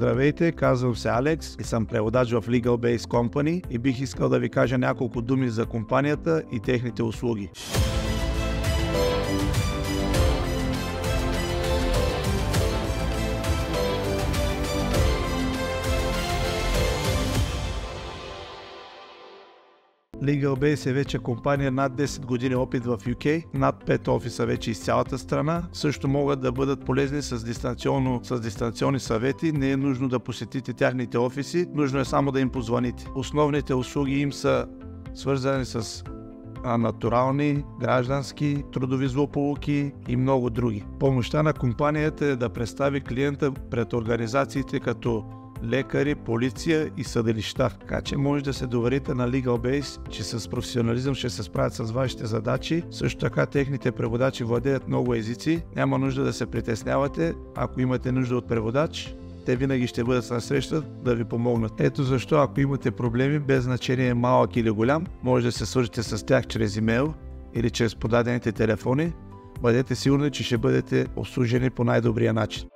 Здравейте, казвам се Алекс и съм преводач в Legal Base Company и бих искал да ви кажа няколко думи за компанията и техните услуги. Legal Base е вече компания над 10 години опит в UK, над 5 офиса вече из цялата страна. Също могат да бъдат полезни с дистанционни съвети. Не е нужно да посетите тяхните офиси, нужно е само да им позвоните. Основните услуги им са свързани с натурални, граждански, трудови злополуки и много други. Помощта на компанията е да представи клиента пред организациите като лекари, полиция и съдилища. Така че може да се доверите на Legal Base, че с професионализъм ще се справят с вашите задачи. Също така техните преводачи владеят много езици. Няма нужда да се притеснявате. Ако имате нужда от преводач, те винаги ще бъдат на среща да ви помогнат. Ето защо, ако имате проблеми, без значение малък или голям, може да се свържете с тях чрез имейл или чрез подадените телефони. Бъдете сигурни, че ще бъдете обслужени по най-добрия начин.